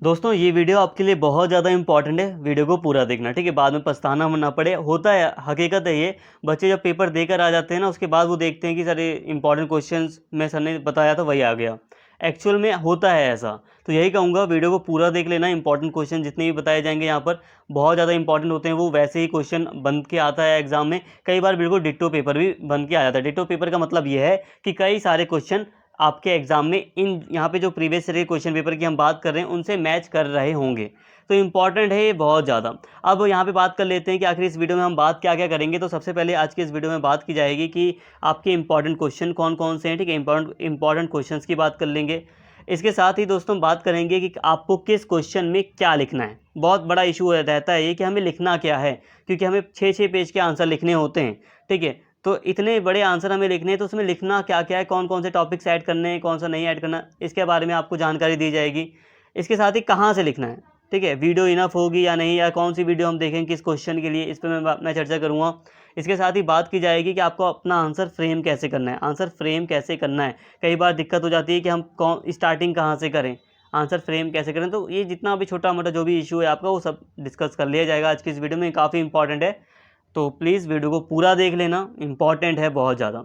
दोस्तों ये वीडियो आपके लिए बहुत ज़्यादा इंपॉर्टेंट है। वीडियो को पूरा देखना, ठीक है, बाद में पछताना ना पड़े। होता है, हकीकत है ये, बच्चे जब पेपर देकर आ जाते हैं ना, उसके बाद वो देखते हैं कि सर ये इंपॉर्टेंट क्वेश्चंस में सर ने बताया था वही आ गया। एक्चुअल में होता है ऐसा। तो यही कहूँगा, वीडियो को पूरा देख लेना। इंपॉर्टेंट क्वेश्चन जितने भी बताए जाएंगे यहाँ पर बहुत ज़्यादा इंपॉर्टेंट होते हैं। वो वैसे ही क्वेश्चन बन के आता है एग्जाम में, कई बार बिल्कुल डिट्टो पेपर भी बन के आ जाता है। डिट्टो पेपर का मतलब ये है कि कई सारे क्वेश्चन आपके एग्जाम में इन यहाँ पे जो प्रीवियस ईयर के क्वेश्चन पेपर की हम बात कर रहे हैं उनसे मैच कर रहे होंगे। तो इम्पॉर्टेंट है ये बहुत ज़्यादा। अब यहाँ पे बात कर लेते हैं कि आखिर इस वीडियो में हम बात क्या क्या करेंगे। तो सबसे पहले आज की इस वीडियो में बात की जाएगी कि आपके इंपॉर्टेंट क्वेश्चन कौन कौन से हैं, ठीक है, इंपॉर्टेंट क्वेश्चन की बात कर लेंगे। इसके साथ ही दोस्तों बात करेंगे कि आपको किस क्वेश्चन में क्या लिखना है। बहुत बड़ा इशू रहता है ये कि हमें लिखना क्या है, क्योंकि हमें 6 पेज के आंसर लिखने होते हैं, ठीक है। तो इतने बड़े आंसर हमें लिखने हैं, तो उसमें लिखना क्या क्या है, कौन कौन से टॉपिक्स ऐड करने हैं, कौन सा नहीं ऐड करना, इसके बारे में आपको जानकारी दी जाएगी। इसके साथ ही कहाँ से लिखना है, ठीक है, वीडियो इनफ होगी या नहीं, या कौन सी वीडियो हम देखें किस क्वेश्चन के लिए, इस पर मैं चर्चा करूँगा। इसके साथ ही बात की जाएगी कि आपको अपना आंसर फ्रेम कैसे करना है। आंसर फ्रेम कैसे करना है, कई बार दिक्कत हो जाती है कि हम स्टार्टिंग कहाँ से करें, आंसर फ्रेम कैसे करें। तो ये जितना भी छोटा मोटा जो भी इशू है आपका, वो सब डिस्कस कर लिया जाएगा आज की इस वीडियो में। काफ़ी इंपॉर्टेंट है, तो प्लीज़ वीडियो को पूरा देख लेना, इंपॉर्टेंट है बहुत ज़्यादा।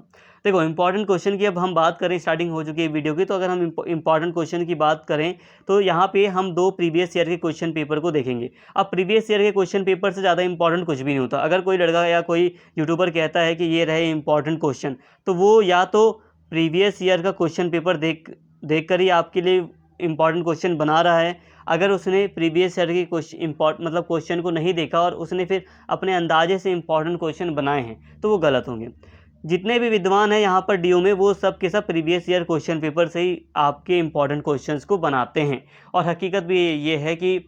देखो, इंपॉर्टेंट क्वेश्चन की अब हम बात करें, स्टार्टिंग हो चुकी है वीडियो की। तो अगर हम इंपॉर्टेंट क्वेश्चन की बात करें तो यहाँ पे हम 2 प्रीवियस ईयर के क्वेश्चन पेपर को देखेंगे। अब प्रीवियस ईयर के क्वेश्चन पेपर से ज़्यादा इंपॉर्टेंट कुछ भी नहीं होता। अगर कोई लड़का या कोई यूट्यूबर कहता है कि ये रहे इंपॉर्टेंट क्वेश्चन, तो वो या तो प्रीवियस ईयर का क्वेश्चन पेपर देख कर ही आपके लिए इंपॉर्टेंट क्वेश्चन बना रहा है। अगर उसने प्रीवियस ईयर के क्वेश्चन को नहीं देखा और उसने फिर अपने अंदाजे से इंपॉर्टेंट क्वेश्चन बनाए हैं, तो वो गलत होंगे। जितने भी विद्वान हैं यहाँ पर डीयू में, वो सब के सब प्रीवियस ईयर क्वेश्चन पेपर से ही आपके इंपॉर्टेंट क्वेश्चंस को बनाते हैं। और हकीकत भी ये है कि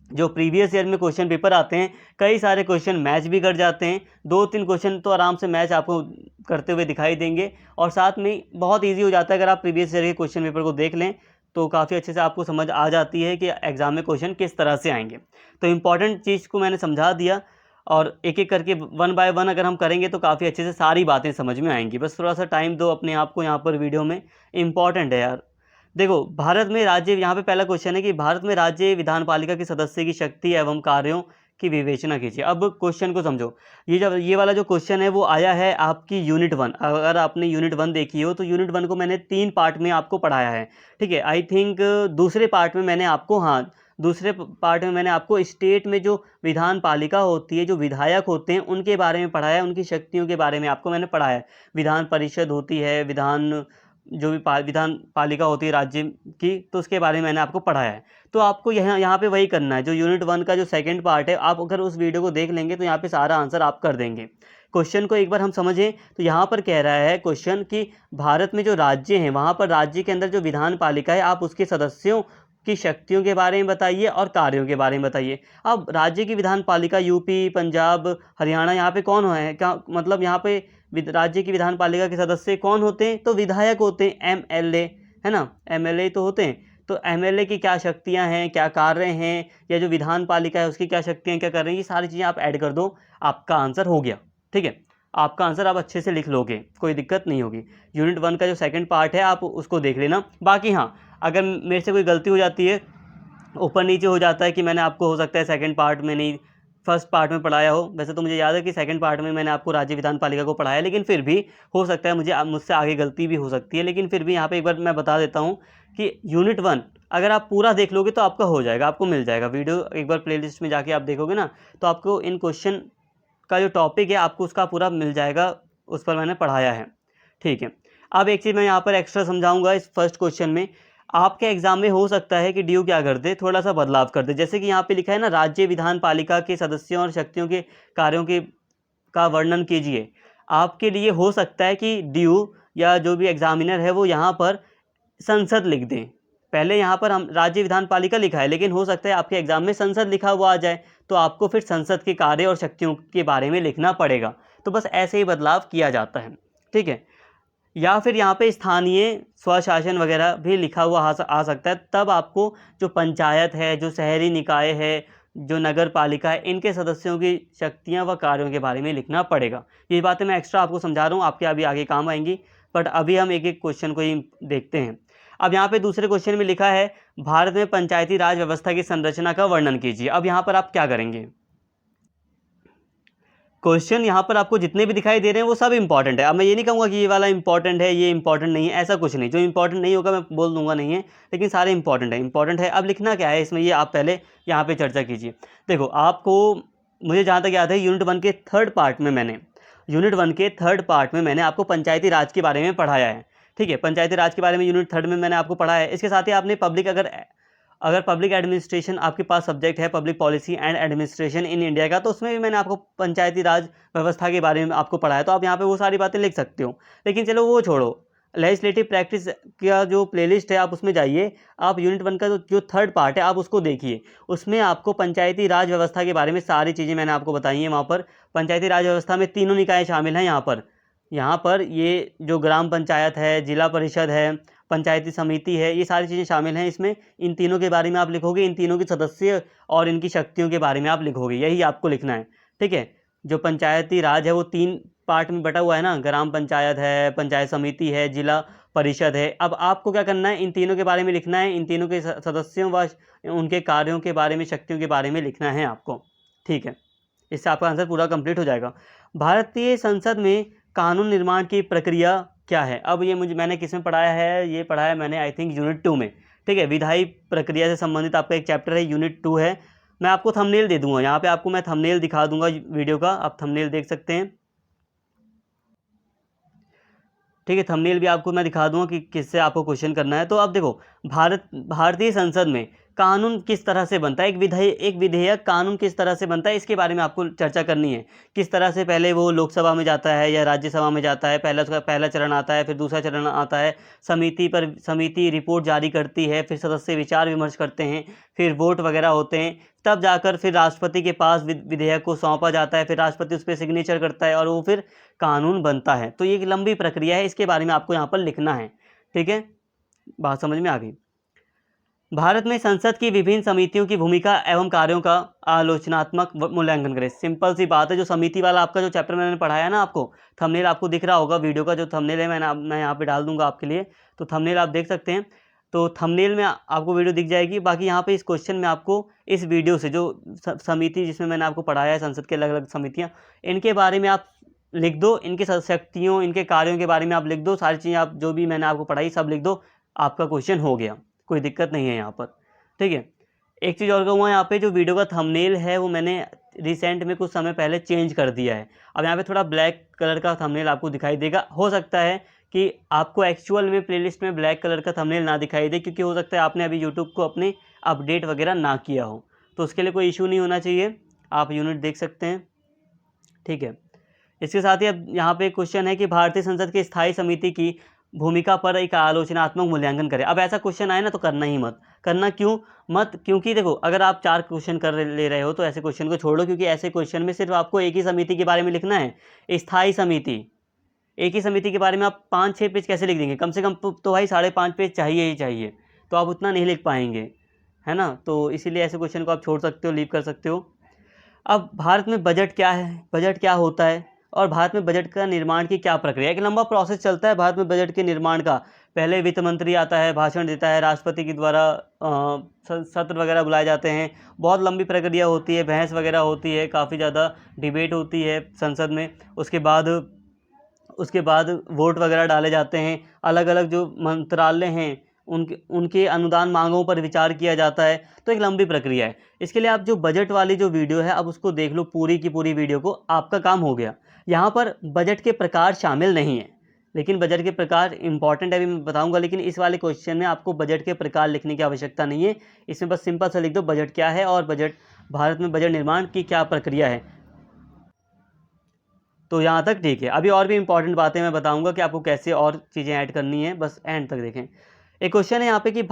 जो प्रीवियस ईयर में क्वेश्चन पेपर आते हैं, कई सारे क्वेश्चन मैच भी कर जाते हैं। 2-3 क्वेश्चन तो आराम से मैच आपको करते हुए दिखाई देंगे, और साथ में बहुत ईजी हो जाता है। अगर आप प्रीवियस ईयर के क्वेश्चन पेपर को देख लें तो काफ़ी अच्छे से आपको समझ आ जाती है कि एग्ज़ाम में क्वेश्चन किस तरह से आएंगे। तो इम्पॉर्टेंट चीज़ को मैंने समझा दिया, और एक एक करके 1 बाय 1 अगर हम करेंगे तो काफ़ी अच्छे से सारी बातें समझ में आएंगी। बस थोड़ा सा टाइम दो अपने आप को यहाँ पर वीडियो में, इम्पॉर्टेंट है यार। देखो, भारत में राज्य, यहाँ पे पहला क्वेश्चन है कि भारत में राज्य विधानपालिका के सदस्य की शक्ति एवं कार्यों की विवेचना कीजिए। अब क्वेश्चन को समझो। ये वाला जो क्वेश्चन है वो आया है आपकी यूनिट 1। अगर आपने यूनिट 1 देखी हो तो यूनिट 1 को मैंने 3 पार्ट में आपको पढ़ाया है, ठीक है। आई थिंक दूसरे पार्ट में मैंने आपको, हाँ, दूसरे पार्ट में मैंने आपको स्टेट में जो विधान पालिका होती है, जो विधायक होते हैं, उनके बारे में पढ़ाया है, उनकी शक्तियों के बारे में आपको मैंने पढ़ाया है। विधान परिषद होती है, जो भी विधान पालिका होती है राज्य की, तो उसके बारे में मैंने आपको पढ़ाया है। तो आपको यहाँ पे वही करना है। जो यूनिट 1 का जो सेकंड पार्ट है, आप अगर उस वीडियो को देख लेंगे तो यहाँ पे सारा आंसर आप कर देंगे। क्वेश्चन को एक बार हम समझें तो यहाँ पर कह रहा है क्वेश्चन कि भारत में जो राज्य हैं, वहाँ पर राज्य के अंदर जो विधान पालिका है, आप उसके सदस्यों की शक्तियों के बारे में बताइए और कार्यों के बारे में बताइए। अब राज्य की विधान पालिका यूपी, पंजाब, हरियाणा, यहाँ पे कौन है, क्या मतलब यहाँ पे राज्य की विधान पालिका के सदस्य कौन होते हैं, तो विधायक होते हैं, एमएलए, है ना, एमएलए तो होते हैं। तो एमएलए की क्या शक्तियां हैं, क्या कार्य हैं, या जो विधान पालिका है उसकी क्या शक्तियां, क्या कर रही हैं, ये सारी चीज़ें आप ऐड कर दो, आपका आंसर हो गया, ठीक है। आपका आंसर आप अच्छे से लिख लोगे, कोई दिक्कत नहीं होगी। यूनिट 1 का जो सेकंड पार्ट है आप उसको देख लेना। बाकी हाँ, अगर मेरे से कोई गलती हो जाती है, ऊपर नीचे हो जाता है कि मैंने आपको हो सकता है सेकंड पार्ट में नहीं, फर्स्ट पार्ट में पढ़ाया हो। वैसे तो मुझे याद है कि सेकंड पार्ट में मैंने आपको राज्य विधान पालिका को पढ़ाया, लेकिन फिर भी हो सकता है मुझसे आगे गलती भी हो सकती है। लेकिन फिर भी यहाँ पे एक बार मैं बता देता हूँ कि यूनिट 1 अगर आप पूरा देख लोगे तो आपका हो जाएगा, आपको मिल जाएगा। वीडियो एक बार प्लेलिस्ट में जाके आप देखोगे ना, तो आपको इन क्वेश्चन का जो टॉपिक है आपको उसका पूरा मिल जाएगा, उस पर मैंने पढ़ाया है, ठीक है। अब एक चीज़ मैं यहाँ पर एक्स्ट्रा समझाऊंगा इस फर्स्ट क्वेश्चन में। आपके एग्जाम में हो सकता है कि डीयू क्या कर दे, थोड़ा सा बदलाव कर दे। जैसे कि यहाँ पे लिखा है ना, राज्य विधान पालिका के सदस्यों और शक्तियों के कार्यों के का वर्णन कीजिए। आपके लिए हो सकता है कि डीयू या जो भी एग्जामिनर है वो यहाँ पर संसद लिख दें। पहले यहाँ पर हम राज्य विधान पालिका लिखा है, लेकिन हो सकता है आपके एग्जाम में संसद लिखा हुआ आ जाए, तो आपको फिर संसद के कार्य और शक्तियों के बारे में लिखना पड़ेगा। तो बस ऐसे ही बदलाव किया जाता है, ठीक है। या फिर यहाँ पे स्थानीय स्वशासन वगैरह भी लिखा हुआ आ सकता है। तब आपको जो पंचायत है, जो शहरी निकाय है, जो नगर पालिका है, इनके सदस्यों की शक्तियाँ व कार्यों के बारे में लिखना पड़ेगा। ये बातें मैं एक्स्ट्रा आपको समझा रहा हूँ, आपके अभी आगे काम आएंगी। बट अभी हम एक एक क्वेश्चन को ही देखते हैं। अब यहाँ पे दूसरे क्वेश्चन में लिखा है भारत में पंचायती राज व्यवस्था की संरचना का वर्णन कीजिए। अब यहाँ पर आप क्या करेंगे? क्वेश्चन यहाँ पर आपको जितने भी दिखाई दे रहे हैं वो सब इंपॉर्टेंट है। अब मैं ये नहीं कहूँगा कि ये वाला इंपॉर्टेंट है, ये इंपॉर्टेंट नहीं है, ऐसा कुछ नहीं। जो इंपॉर्टेंट नहीं होगा मैं बोल दूंगा नहीं है, लेकिन सारे इंपॉर्टेंट है। इंपॉर्टेंट है, अब लिखना क्या है इसमें, ये आप पहले यहाँ पे चर्चा कीजिए। देखो आपको, मुझे जहाँ तक याद है यूनिट 1 के थर्ड पार्ट में मैंने आपको पंचायती राज के बारे में पढ़ाया है। ठीक है, पंचायती राज के बारे में यूनिट 3 में मैंने आपको पढ़ाया है। इसके साथ ही आपने पब्लिक, अगर पब्लिक एडमिनिस्ट्रेशन आपके पास सब्जेक्ट है, public policy and administration in India का, तो उसमें भी मैंने आपको पंचायती राज व्यवस्था के बारे में आपको पढ़ाया। तो आप यहाँ पे वो सारी बातें लिख सकते हो। लेकिन चलो वो छोड़ो, लेजिस्लेटिव प्रैक्टिस का जो प्लेलिस्ट है आप उसमें जाइए। आप यूनिट 1 का जो थर्ड पार्ट है आप उसको देखिए। उसमें आपको पंचायती राज व्यवस्था के बारे में सारी चीज़ें मैंने आपको बताई हैं। वहाँ पर पंचायती राज व्यवस्था में तीनों निकाय शामिल हैं। यहाँ पर ये जो ग्राम पंचायत है, जिला परिषद है, पंचायती समिति है, ये सारी चीज़ें शामिल हैं इसमें। इन तीनों के बारे में आप लिखोगे, इन तीनों के सदस्य और इनकी शक्तियों के बारे में आप लिखोगे, यही आपको लिखना है। ठीक है, जो पंचायती राज है वो 3 पार्ट में बटा हुआ है ना, ग्राम पंचायत है, पंचायत समिति है, जिला परिषद है। अब आपको क्या करना है, इन तीनों के बारे में लिखना है, इन तीनों के सदस्यों व उनके कार्यों के बारे में, शक्तियों के बारे में लिखना है आपको। ठीक है, इससे आपका आंसर पूरा कंप्लीट हो जाएगा। भारतीय संसद में कानून निर्माण की प्रक्रिया क्या है? अब ये मैंने किस में पढ़ाया है? ये पढ़ाया मैंने आई थिंक यूनिट 2 में। ठीक है, विधायी प्रक्रिया से संबंधित आपका एक चैप्टर है, यूनिट 2 है। मैं आपको थंबनेल दे दूंगा, यहाँ पे आपको मैं थंबनेल दिखा दूंगा वीडियो का, आप थंबनेल देख सकते हैं। ठीक है, थंबनेल भी आपको मैं दिखा दूंगा कि किससे आपको क्वेश्चन करना है। तो अब देखो, भारतीय संसद में कानून किस तरह से बनता है, एक विधेयक कानून किस तरह से बनता है, इसके बारे में आपको चर्चा करनी है। किस तरह से पहले वो लोकसभा में जाता है या राज्यसभा में जाता है, उसका पहला चरण आता है, फिर दूसरा चरण आता है, समिति रिपोर्ट जारी करती है, फिर सदस्य विचार विमर्श करते हैं, फिर वोट वगैरह होते हैं, तब जाकर फिर राष्ट्रपति के पास विधेयक को सौंपा जाता है, फिर राष्ट्रपति उस पर सिग्नेचर करता है और वो फिर कानून बनता है। तो ये एक लंबी प्रक्रिया है, इसके बारे में आपको यहाँ पर लिखना है। ठीक है, बात समझ में आ गई? भारत में संसद की विभिन्न समितियों की भूमिका एवं कार्यों का आलोचनात्मक मूल्यांकन करें। सिंपल सी बात है, जो समिति वाला आपका जो चैप्टर मैंने पढ़ाया ना, आपको थंबनेल आपको दिख रहा होगा, वीडियो का जो थंबनेल है मैं यहाँ पे डाल दूंगा आपके लिए, तो थंबनेल आप देख सकते हैं। तो थंबनेल में आपको वीडियो दिख जाएगी। बाकी यहाँ पे इस क्वेश्चन में आपको इस वीडियो से जो समिति जिसमें मैंने आपको पढ़ाया है, संसद के अलग अलग समितियाँ, इनके बारे में आप लिख दो, इनके शक्तियों, इनके कार्यों के बारे में आप लिख दो, सारी चीज़ें आप जो भी मैंने आपको पढ़ाई सब लिख दो, आपका क्वेश्चन हो गया, कोई दिक्कत नहीं है यहाँ पर। ठीक है, एक चीज़ और कहूँगा, यहाँ पे जो वीडियो का थंबनेल है वो मैंने रिसेंट में कुछ समय पहले चेंज कर दिया है। अब यहाँ पे थोड़ा ब्लैक कलर का थंबनेल आपको दिखाई देगा। हो सकता है कि आपको एक्चुअल में प्लेलिस्ट में ब्लैक कलर का थंबनेल ना दिखाई दे, क्योंकि हो सकता है आपने अभी यूट्यूब को अपने अपडेट वगैरह ना किया हो, तो उसके लिए कोई इशू नहीं होना चाहिए, आप यूनिट देख सकते हैं। ठीक है, इसके साथ ही अब यहाँ पे क्वेश्चन है कि भारतीय संसद की स्थायी समिति की भूमिका पर एक आलोचनात्मक मूल्यांकन करें। अब ऐसा क्वेश्चन आए ना तो करना ही मत। करना क्यों मत? क्योंकि देखो, अगर आप 4 क्वेश्चन कर ले रहे हो तो ऐसे क्वेश्चन को छोड़ लो, क्योंकि ऐसे क्वेश्चन में सिर्फ आपको एक ही समिति के बारे में लिखना है, स्थायी समिति। एक ही समिति के बारे में आप 5-6 पेज कैसे लिख देंगे? कम से कम तो भाई 5.5 पेज चाहिए ही चाहिए, तो आप उतना नहीं लिख पाएंगे, है ना। तो इसीलिए ऐसे क्वेश्चन को आप छोड़ सकते हो, लीव कर सकते हो। अब भारत में बजट क्या है, बजट क्या होता है, और भारत में बजट का निर्माण की क्या प्रक्रिया है। एक लंबा प्रोसेस चलता है भारत में बजट के निर्माण का। पहले वित्त मंत्री आता है, भाषण देता है, राष्ट्रपति के द्वारा सत्र वगैरह बुलाए जाते हैं, बहुत लंबी प्रक्रिया होती है, बहस वगैरह होती है, काफ़ी ज़्यादा डिबेट होती है संसद में। उसके बाद वोट वगैरह डाले जाते हैं, अलग अलग जो मंत्रालय हैं उनके अनुदान मांगों पर विचार किया जाता है। तो एक लंबी प्रक्रिया है। इसके लिए आप जो बजट वाली जो वीडियो है, अब उसको देख लो, पूरी की पूरी वीडियो को, आपका काम हो गया। यहाँ पर बजट के प्रकार शामिल नहीं है, लेकिन बजट के प्रकार इंपॉर्टेंट है, अभी मैं बताऊंगा। लेकिन इस वाले क्वेश्चन में आपको बजट के प्रकार लिखने की आवश्यकता नहीं है। इसमें बस सिंपल सा लिख दो बजट क्या है और भारत में बजट निर्माण की क्या प्रक्रिया है। तो यहाँ तक ठीक है। अभी और भी इंपॉर्टेंट बातें मैं बताऊंगा कि आपको कैसे और चीज़ें ऐड करनी है, बस एंड तक देखें। एक क्वेश्चन है यहाँ पे कि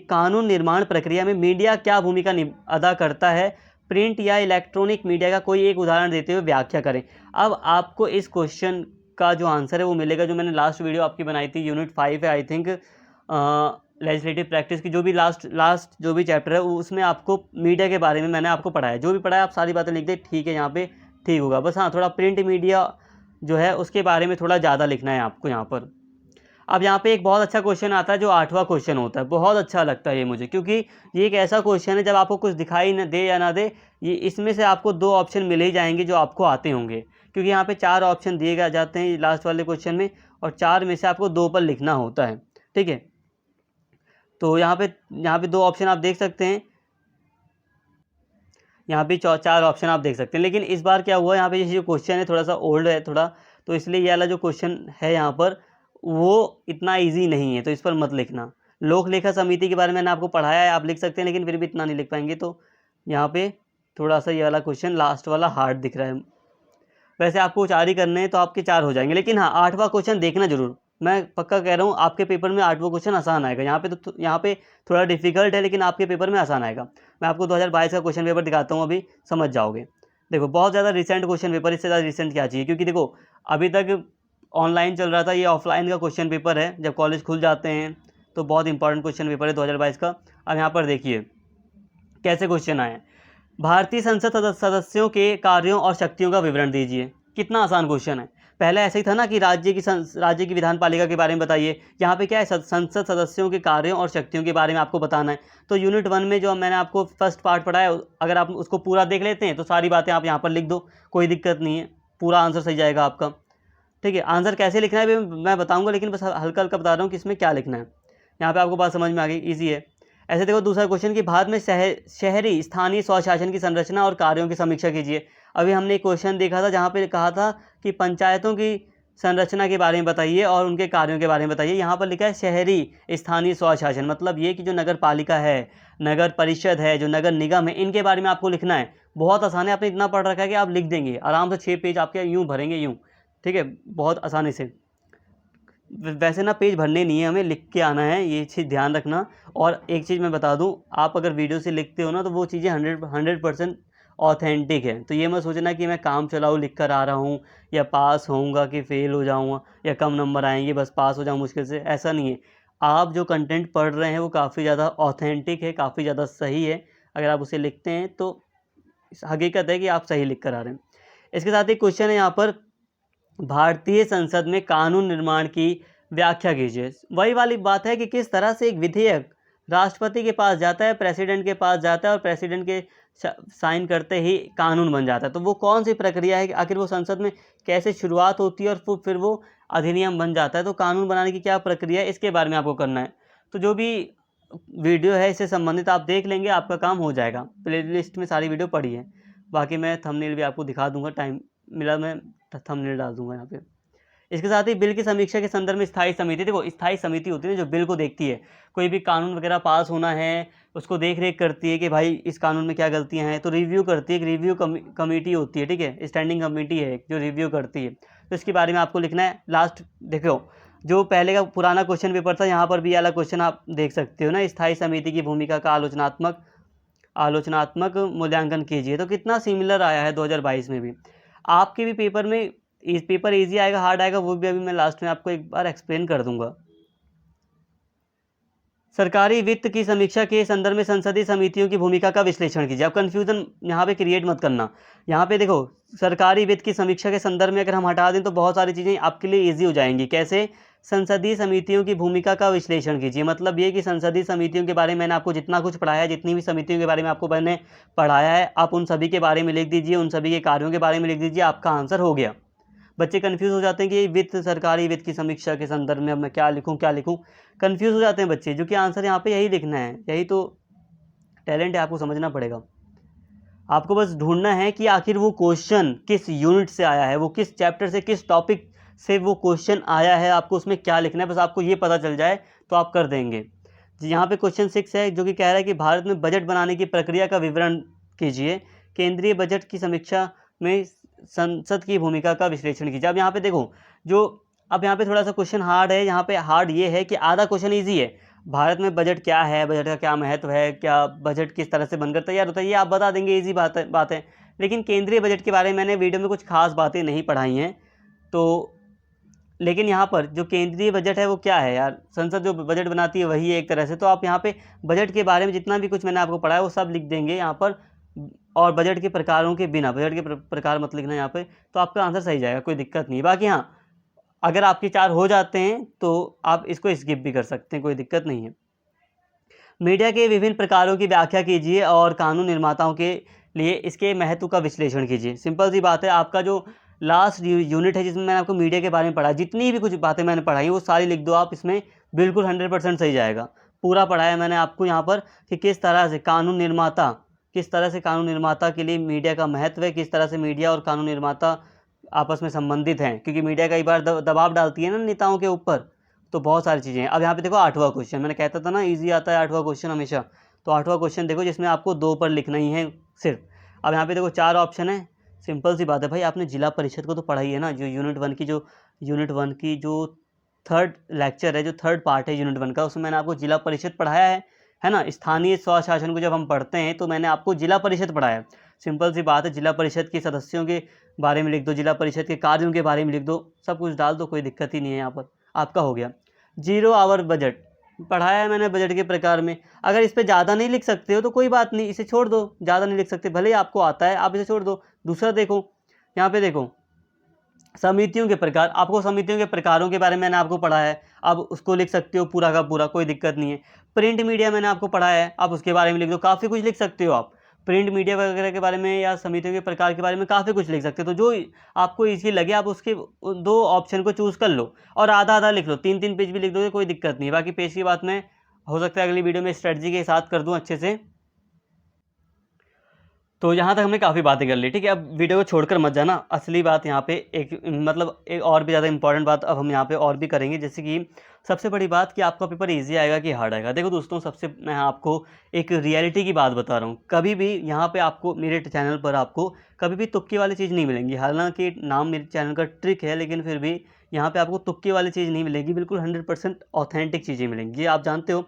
कानून निर्माण प्रक्रिया में मीडिया क्या भूमिका अदा करता है, प्रिंट या इलेक्ट्रॉनिक मीडिया का कोई एक उदाहरण देते हुए व्याख्या करें। अब आपको इस क्वेश्चन का जो आंसर है वो मिलेगा, जो मैंने लास्ट वीडियो आपकी बनाई थी, यूनिट 5 है आई थिंक, लेजिस्लेटिव प्रैक्टिस की, जो भी लास्ट जो भी चैप्टर है उसमें आपको मीडिया के बारे में मैंने आपको पढ़ाया। जो भी पढ़ाया आप सारी बातें लिख दे, ठीक है, यहाँ पे ठीक होगा। बस हाँ, थोड़ा प्रिंट मीडिया जो है उसके बारे में थोड़ा ज़्यादा लिखना है आपको यहाँ पर। अब यहाँ पे एक बहुत अच्छा क्वेश्चन आता है जो 8वां क्वेश्चन होता है, बहुत अच्छा लगता है ये मुझे, क्योंकि ये एक ऐसा क्वेश्चन है जब आपको कुछ दिखाई न दे या ना दे, ये इसमें से आपको 2 ऑप्शन मिल ही जाएंगे जो आपको आते होंगे, क्योंकि यहाँ पे 4 ऑप्शन दिए जाते हैं लास्ट वाले क्वेश्चन में, और 4 में से आपको 2 पर लिखना होता है। ठीक है, तो यहाँ पे 2 ऑप्शन आप देख सकते हैं, यहाँ पे 4 ऑप्शन आप देख सकते हैं। लेकिन इस बार क्या हुआ, यहाँ पे जो क्वेश्चन है थोड़ा सा ओल्ड है थोड़ा, तो इसलिए ये वाला जो क्वेश्चन है यहाँ पर वो इतना इजी नहीं है, तो इस पर मत लिखना। लोक लेखा समिति के बारे में मैंने आपको पढ़ाया है, आप लिख सकते हैं, लेकिन फिर भी इतना नहीं लिख पाएंगे। तो यहाँ पे थोड़ा सा ये वाला क्वेश्चन लास्ट वाला हार्ड दिख रहा है। वैसे आपको 4 ही करने हैं तो आपके 4 हो जाएंगे, लेकिन हाँ 8वां क्वेश्चन देखना जरूर, मैं पक्का कह रहा हूँ आपके पेपर में 8वां क्वेश्चन आसान आएगा। यहाँ पे थोड़ा डिफिकल्ट है, लेकिन आपके पेपर में आसान आएगा। मैं आपको 2022 का क्वेश्चन पेपर दिखाता हूँ, अभी समझ जाओगे। देखो बहुत ज़्यादा रिसेंट क्वेश्चन पेपर, इससे ज़्यादा रिसेंट क्या चाहिए, क्योंकि देखो अभी तक ऑनलाइन चल रहा था, ये ऑफलाइन का क्वेश्चन पेपर है। जब कॉलेज खुल जाते हैं तो बहुत इंपॉर्टेंट क्वेश्चन पेपर है 2022 का। अब यहाँ पर देखिए कैसे क्वेश्चन आए। भारतीय संसद सदस्यों के कार्यों और शक्तियों का विवरण दीजिए। कितना आसान क्वेश्चन है। पहले ऐसे ही था ना कि राज्य की विधान पालिका के बारे में बताइए। यहाँ पे क्या है, संसद सदस्यों के कार्यों और शक्तियों के बारे में आपको बताना है। तो यूनिट 1 में जो मैंने आपको फर्स्ट पार्ट पढ़ाया, अगर आप उसको पूरा देख लेते हैं तो सारी बातें आप यहाँ पर लिख दो, कोई दिक्कत नहीं है, पूरा आंसर सही जाएगा आपका। ठीक है, आंसर कैसे लिखना है मैं बताऊँगा, लेकिन बस हल्का हल्का बता रहा हूँ कि इसमें क्या लिखना है। यहाँ पर आपको बात समझ में आ गई, ईजी है। ऐसे देखो दूसरा क्वेश्चन कि भारत में शहरी स्थानीय स्वशासन की संरचना और कार्यों की समीक्षा कीजिए। अभी हमने एक क्वेश्चन देखा था जहाँ पे कहा था कि पंचायतों की संरचना के बारे में बताइए और उनके कार्यों के बारे में बताइए। यहाँ पर लिखा है शहरी स्थानीय स्वशासन, मतलब ये कि जो नगर पालिका है, नगर परिषद है, जो नगर निगम है, इनके बारे में आपको लिखना है। बहुत आसान है, आपने इतना पढ़ रखा है कि आप लिख देंगे आराम से। 6 पेज आपके यूँ भरेंगे यूँ, ठीक है, बहुत आसानी से। वैसे ना पेज भरने नहीं है, हमें लिख के आना है, ये चीज़ ध्यान रखना। और एक चीज़ मैं बता दूं, आप अगर वीडियो से लिखते हो ना तो वो चीज़ें 100% ऑथेंटिक है। तो ये मत सोचना कि मैं काम चलाऊँ लिख कर आ रहा हूँ, या पास होऊंगा कि फ़ेल हो जाऊँगा, या कम नंबर आएंगे बस पास हो जाऊँ मुश्किल से, ऐसा नहीं है। आप जो कंटेंट पढ़ रहे हैं वो काफ़ी ज़्यादा ऑथेंटिक है, काफ़ी ज़्यादा सही है। अगर आप उसे लिखते हैं तो हकीकत है कि आप सही लिख कर आ रहे हैं। इसके साथ एक क्वेश्चन है यहाँ पर, भारतीय संसद में कानून निर्माण की व्याख्या कीजिए। वही वाली बात है कि किस तरह से एक विधेयक राष्ट्रपति के पास जाता है, प्रेसिडेंट के पास जाता है, और प्रेसिडेंट के साइन करते ही कानून बन जाता है। तो वो कौन सी प्रक्रिया है, आखिर वो संसद में कैसे शुरुआत होती है और फिर वो अधिनियम बन जाता है। तो कानून बनाने की क्या प्रक्रिया है, इसके बारे में आपको करना है। तो जो भी वीडियो है इससे संबंधित आप देख लेंगे, आपका काम हो जाएगा। प्लेलिस्ट में सारी वीडियो पड़ी है, बाकी मैं थंबनेल भी आपको दिखा दूंगा, टाइम मिला मैं थंबनेल डाल दूंगा यहाँ पे। इसके साथ ही बिल की समीक्षा के संदर्भ में स्थायी समिति, देखो स्थायी समिति होती है जो बिल को देखती है, कोई भी कानून वगैरह पास होना है उसको देख रेख करती है कि भाई इस कानून में क्या गलतियां हैं, तो रिव्यू करती है। एक रिव्यू कमेटी होती है, ठीक है, स्टैंडिंग कमेटी है जो रिव्यू करती है। तो इसके बारे में आपको लिखना है। लास्ट देखो जो पहले का पुराना क्वेश्चन पेपर था, यहाँ पर भी वाला क्वेश्चन आप देख सकते हो ना, स्थायी समिति की भूमिका का आलोचनात्मक मूल्यांकन कीजिए। तो कितना सिमिलर आया है 2022 में भी। आपके भी पेपर में इस पेपर इजी आएगा हार्ड आएगा, वो भी अभी मैं लास्ट में आपको एक बार एक्सप्लेन कर दूंगा। सरकारी वित्त की समीक्षा के संदर्भ में संसदीय समितियों की भूमिका का विश्लेषण कीजिए। अब कंफ्यूजन यहाँ पे क्रिएट मत करना। यहाँ पे देखो सरकारी वित्त की समीक्षा के संदर्भ में अगर हम हटा दें तो बहुत सारी चीज़ें आपके लिए ईजी हो जाएंगी। कैसे, संसदीय समितियों की भूमिका का विश्लेषण कीजिए। मतलब ये कि संसदीय समितियों के बारे में मैंने आपको जितना कुछ पढ़ाया है, जितनी भी समितियों के बारे में आपको मैंने पढ़ाया है, आप उन सभी के बारे में लिख दीजिए, उन सभी के कार्यों के बारे में लिख दीजिए, आपका आंसर हो गया। बच्चे कंफ्यूज हो जाते हैं कि वित्त, सरकारी वित्त की समीक्षा के संदर्भ में अब मैं क्या लिखूं, कंफ्यूज हो जाते हैं बच्चे, जो कि आंसर यहाँ पे यही लिखना है। यही तो टैलेंट है, आपको समझना पड़ेगा। आपको बस ढूंढना है कि आखिर वो क्वेश्चन किस यूनिट से आया है, वो किस चैप्टर से, किस टॉपिक से वो क्वेश्चन आया है, आपको उसमें क्या लिखना है। बस आपको ये पता चल जाए तो आप कर देंगे। यहाँ पे क्वेश्चन 6 है जो कि कह रहा है कि भारत में बजट बनाने की प्रक्रिया का विवरण कीजिए। केंद्रीय बजट की समीक्षा में संसद की भूमिका का विश्लेषण कीजिए। अब यहाँ पे देखो अब यहाँ पे थोड़ा सा क्वेश्चन हार्ड है। यहाँ पे हार्ड ये है कि आधा क्वेश्चन ईजी है। भारत में बजट क्या है, बजट का क्या महत्व है, क्या बजट किस तरह से बनकर तैयार होता है, ये आप बता देंगे, ईजी बात है। लेकिन केंद्रीय बजट के बारे में मैंने वीडियो में कुछ खास बातें नहीं पढ़ाई हैं। तो लेकिन यहाँ पर जो केंद्रीय बजट है वो क्या है यार, संसद जो बजट बनाती है वही है एक तरह से। तो आप यहाँ पे बजट के बारे में जितना भी कुछ मैंने आपको पढ़ाया वो सब लिख देंगे यहाँ पर, और बजट के प्रकारों के बिना, बजट के प्रकार मत लिखना यहाँ पे, तो आपका आंसर सही जाएगा, कोई दिक्कत नहीं। बाकी हाँ, अगर आपके 4 हो जाते हैं तो आप इसको स्किप भी कर सकते हैं, कोई दिक्कत नहीं है। मीडिया के विभिन्न प्रकारों की व्याख्या कीजिए और कानून निर्माताओं के लिए इसके महत्व का विश्लेषण कीजिए। सिंपल सी बात है, आपका जो लास्ट यूनिट है जिसमें मैंने आपको मीडिया के बारे में पढ़ा, जितनी भी कुछ बातें मैंने पढ़ाई वो सारी लिख दो आप इसमें, बिल्कुल 100% सही जाएगा। पूरा पढ़ाया मैंने आपको यहाँ पर कि किस तरह से कानून निर्माता के लिए मीडिया का महत्व है, किस तरह से मीडिया और कानून निर्माता आपस में संबंधित हैं, क्योंकि मीडिया कई बार दबाव डालती है ना नेताओं के ऊपर, तो बहुत सारी चीज़ें हैं। अब यहाँ पे देखो 8वां क्वेश्चन, मैंने कहता था ना इजी आता है 8वां क्वेश्चन हमेशा, तो 8वां क्वेश्चन देखो जिसमें आपको 2 पर लिखना ही है सिर्फ। अब यहाँ पे देखो 4 ऑप्शन है, सिंपल सी बात है भाई, आपने जिला परिषद को तो पढ़ा ही है ना, जो यूनिट वन की जो थर्ड लेक्चर है, जो थर्ड पार्ट है यूनिट 1 का, उसमें मैंने आपको जिला परिषद पढ़ाया है ना। स्थानीय स्वशासन को जब हम पढ़ते हैं तो मैंने आपको जिला परिषद पढ़ाया है। सिंपल सी बात है, जिला परिषद के सदस्यों के बारे में लिख दो, जिला परिषद के कार्यों के बारे में लिख दो, सब कुछ डाल दो, कोई दिक्कत ही नहीं है। यहाँ पर आपका हो गया। 0 आवर बजट पढ़ाया है मैंने बजट के प्रकार में। अगर इस पर ज़्यादा नहीं लिख सकते हो तो कोई बात नहीं, इसे छोड़ दो, ज़्यादा नहीं लिख सकते भले ही आपको आता है, आप इसे छोड़ दो। दूसरा देखो, यहाँ पे देखो समितियों के प्रकार, आपको समितियों के प्रकारों के बारे में मैंने आपको पढ़ाया है, आप उसको लिख सकते हो पूरा का पूरा, कोई दिक्कत नहीं है। प्रिंट मीडिया मैंने आपको पढ़ाया है, आप उसके बारे में लिख दो, काफ़ी कुछ लिख सकते हो आप प्रिंट मीडिया वगैरह के बारे में या समितियों के प्रकार के बारे में काफ़ी कुछ लिख सकते हो। तो जो आपको ईजी लगे आप उसके 2 ऑप्शन को चूज़ कर लो और आधा आधा लिख लो, 3-3 पेज भी लिख दोगे कोई दिक्कत नहीं है। बाकी पेज की बात मैं हो सकता है अगली वीडियो में स्ट्रेटजी के साथ कर दूँ अच्छे से। तो यहाँ तक हमने काफ़ी बातें कर ली, ठीक है। अब वीडियो को छोड़कर मत जाना, असली बात यहाँ पे एक और भी ज़्यादा इंपॉर्टेंट बात अब हम यहाँ पे और भी करेंगे, जैसे कि सबसे बड़ी बात कि आपका पेपर इजी आएगा कि हार्ड आएगा। देखो दोस्तों, सबसे मैं आपको एक रियलिटी की बात बता रहा हूँ, कभी भी यहाँ पे आपको मेरे चैनल पर आपको कभी भी तुक्के वाली चीज़ नहीं मिलेंगी। हालांकि नाम मेरे चैनल का ट्रिक है, लेकिन फिर भी यहाँ पर आपको तुक्के वाली चीज़ नहीं मिलेगी, बिल्कुल 100% ऑथेंटिक चीज़ें मिलेंगी, ये आप जानते हो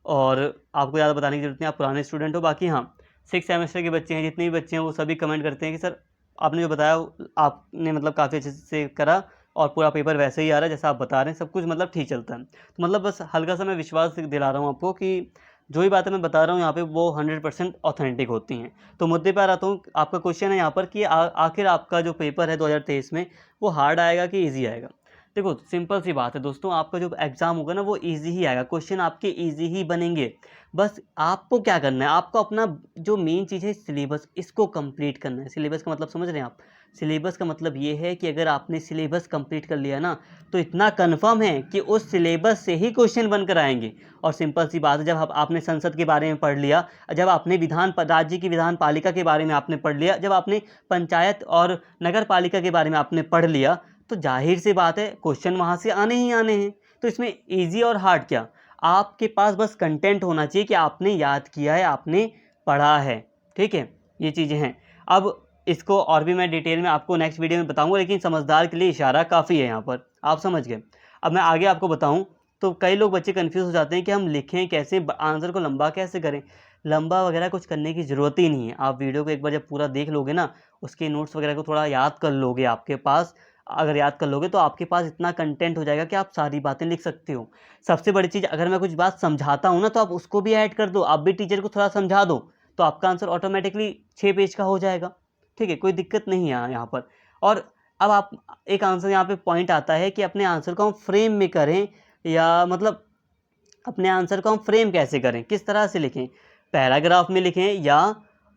और आपको ज़्यादा बताने की जरूरत नहीं, आप पुराने स्टूडेंट हो। बाकी हाँ, 6 सेमेस्टर के बच्चे हैं, जितने भी बच्चे हैं वो सभी कमेंट करते हैं कि सर आपने जो बताया आपने मतलब काफ़ी अच्छे से करा और पूरा पेपर वैसे ही आ रहा है जैसा आप बता रहे हैं, सब कुछ मतलब ठीक चलता है। तो मतलब बस हल्का सा मैं विश्वास दिला रहा हूँ आपको कि जो भी बातें मैं बता रहा हूँ यहाँ पे वो 100% ऑथेंटिक होती हैं। तो मुद्दे पर आता हूँ, आपका क्वेश्चन है यहाँ पर कि आखिर आपका जो पेपर है 2023 में वो हार्ड आएगा कि ईजी आएगा। देखो सिंपल सी बात है दोस्तों, आपका जो एग्ज़ाम होगा ना वो इजी ही आएगा, क्वेश्चन आपके इजी ही बनेंगे। बस आपको क्या करना है, आपको अपना जो मेन चीज़ है सिलेबस, इसको कंप्लीट करना है। सिलेबस का मतलब समझ रहे हैं आप? सिलेबस का मतलब ये है कि अगर आपने सिलेबस कंप्लीट कर लिया ना तो इतना कंफर्म है कि उस सिलेबस से ही क्वेश्चन बनकर आएंगे। और सिंपल सी बात है, जब आपने संसद के बारे में पढ़ लिया, जब आपने राज्य की विधान पालिका के बारे में आपने पढ़ लिया, जब आपने पंचायत और नगर पालिका के बारे में आपने पढ़ लिया, तो जाहिर सी बात है क्वेश्चन वहाँ से आने ही आने हैं। तो इसमें ईजी और हार्ड क्या, आपके पास बस कंटेंट होना चाहिए कि आपने याद किया है, आपने पढ़ा है, ठीक है। ये चीज़ें हैं। अब इसको और भी मैं डिटेल में आपको नेक्स्ट वीडियो में बताऊंगा, लेकिन समझदार के लिए इशारा काफ़ी है यहाँ पर, आप समझ गए। अब मैं आगे आपको बताऊँ तो कई लोग बच्चे कन्फ्यूज़ हो जाते हैं कि हम लिखें कैसे, आंसर को लंबा कैसे करें। लंबा वगैरह कुछ करने की ज़रूरत ही नहीं है। आप वीडियो को एक बार जब पूरा देख लोगे ना, उसके नोट्स वगैरह को थोड़ा याद कर लोगे, आपके पास अगर याद कर लोगे तो आपके पास इतना कंटेंट हो जाएगा कि आप सारी बातें लिख सकते हो। सबसे बड़ी चीज़, अगर मैं कुछ बात समझाता हूँ ना तो आप उसको भी ऐड कर दो, आप भी टीचर को थोड़ा समझा दो, तो आपका आंसर ऑटोमेटिकली 6 पेज का हो जाएगा, ठीक है। कोई दिक्कत नहीं है यहाँ पर। और अब आप एक आंसर यहाँ पे पॉइंट आता है कि अपने आंसर को हम फ्रेम में करें, या मतलब अपने आंसर को हम फ्रेम कैसे करें, किस तरह से लिखें, पैराग्राफ में लिखें या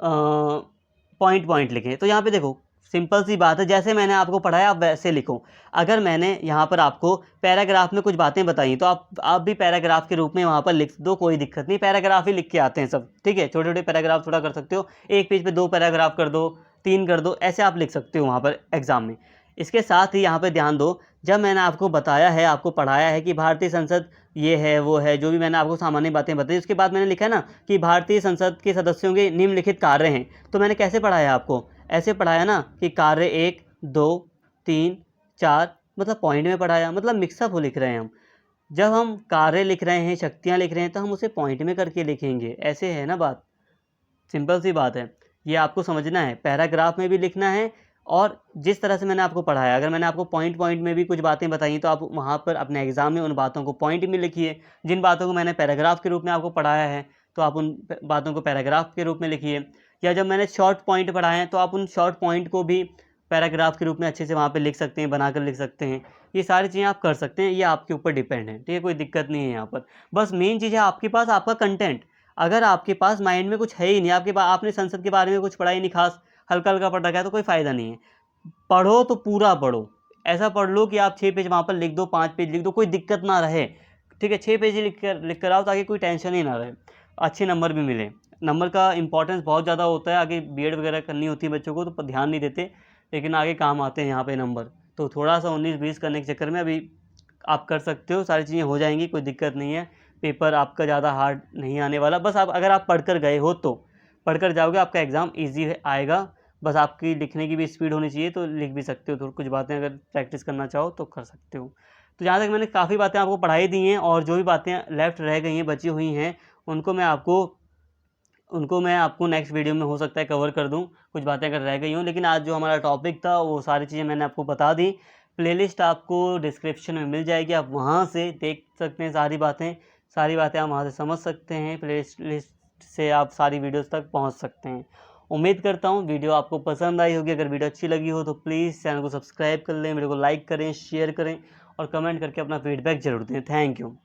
पॉइंट पॉइंट लिखें। तो यहाँ पे देखो सिंपल सी बात है, जैसे मैंने आपको पढ़ाया आप वैसे लिखो। अगर मैंने यहाँ पर आपको पैराग्राफ में कुछ बातें बताई तो आप भी पैराग्राफ के रूप में वहाँ पर लिख दो, कोई दिक्कत नहीं, पैराग्राफ ही लिख के आते हैं सब, ठीक है। छोटे छोटे पैराग्राफ थोड़ा कर सकते हो, एक पेज पे 2 पैराग्राफ कर दो, 3 कर दो, ऐसे आप लिख सकते हो वहाँ पर एग्ज़ाम में। इसके साथ ही यहाँ पर ध्यान दो, जब मैंने आपको बताया है, आपको पढ़ाया है कि भारतीय संसद ये है वो है, जो भी मैंने आपको सामान्य बातें बताई, उसके बाद मैंने लिखा है ना कि भारतीय संसद के सदस्यों के निम्नलिखित कार्य हैं, तो मैंने कैसे पढ़ाया आपको, ऐसे पढ़ाया ना कि कार्य 1, 2, 3, 4, मतलब पॉइंट में पढ़ाया, मतलब मिक्सअप हो लिख रहे हैं हम। जब हम कार्य लिख रहे हैं, शक्तियाँ लिख रहे हैं, तो हम उसे पॉइंट में करके लिखेंगे, ऐसे है ना बात, सिंपल सी बात है। ये आपको समझना है, पैराग्राफ में भी लिखना है और जिस तरह से मैंने आपको पढ़ाया, अगर मैंने आपको पॉइंट पॉइंट में भी कुछ बातें बताई तो आप वहाँ पर अपने एग्ज़ाम में उन बातों को पॉइंट में लिखिए। जिन बातों को मैंने पैराग्राफ के रूप में आपको पढ़ाया है तो आप उन बातों को पैराग्राफ के रूप में लिखिए। या जब मैंने शॉर्ट पॉइंट पढ़ाए हैं तो आप उन शॉर्ट पॉइंट को भी पैराग्राफ के रूप में अच्छे से वहाँ पे लिख सकते हैं, बनाकर लिख सकते हैं। ये सारी चीज़ें आप कर सकते हैं, ये आपके ऊपर डिपेंड है, ठीक है, कोई दिक्कत नहीं है यहाँ पर। बस मेन चीज़ है आपके पास आपका कंटेंट। अगर आपके पास माइंड में कुछ है ही नहीं, आपके पास आपने संसद के बारे में कुछ पढ़ा ही नहीं खास, हल्का हल्का पढ़ रखा है, तो कोई फ़ायदा नहीं है। पढ़ो तो पूरा पढ़ो, ऐसा पढ़ लो कि आप 6 पेज वहाँ पर लिख दो, 5 पेज लिख दो, कोई दिक्कत ना रहे, ठीक है। 6 पेज लिख कर आओ ताकि कोई टेंशन ही ना रहे, अच्छे नंबर भी मिले। नंबर का इंपॉर्टेंस बहुत ज़्यादा होता है, आगे बीएड वगैरह करनी होती है बच्चों को तो ध्यान नहीं देते, लेकिन आगे काम आते हैं यहाँ पे नंबर। तो थोड़ा सा 19-20 करने के चक्कर में अभी आप कर सकते हो, सारी चीज़ें हो जाएंगी, कोई दिक्कत नहीं है। पेपर आपका ज़्यादा हार्ड नहीं आने वाला, बस आप अगर आप पढ़ कर गए हो तो पढ़ कर जाओगे, आपका एग्ज़ाम ईजी आएगा। बस आपकी लिखने की भी स्पीड होनी चाहिए, तो लिख भी सकते हो, तो कुछ बातें अगर प्रैक्टिस करना चाहो तो कर सकते हो। तो जहाँ तक मैंने काफ़ी बातें आपको पढ़ाई दी हैं, और जो भी बातें लेफ्ट रह गई हैं, बची हुई हैं, उनको मैं आपको नेक्स्ट वीडियो में हो सकता है कवर कर दूं, कुछ बातें अगर रह गई हों। लेकिन आज जो हमारा टॉपिक था वो सारी चीज़ें मैंने आपको बता दी। प्लेलिस्ट आपको डिस्क्रिप्शन में मिल जाएगी, आप वहाँ से देख सकते हैं सारी बातें आप वहाँ से समझ सकते हैं। प्लेलिस्ट से आप सारी वीडियोस तक पहुँच सकते हैं। उम्मीद करता हूँ वीडियो आपको पसंद आई होगी। अगर वीडियो अच्छी लगी हो तो प्लीज़ चैनल को सब्सक्राइब कर लें, वीडियो को लाइक करें, शेयर करें और कमेंट करके अपना फीडबैक जरूर दें। Thank you.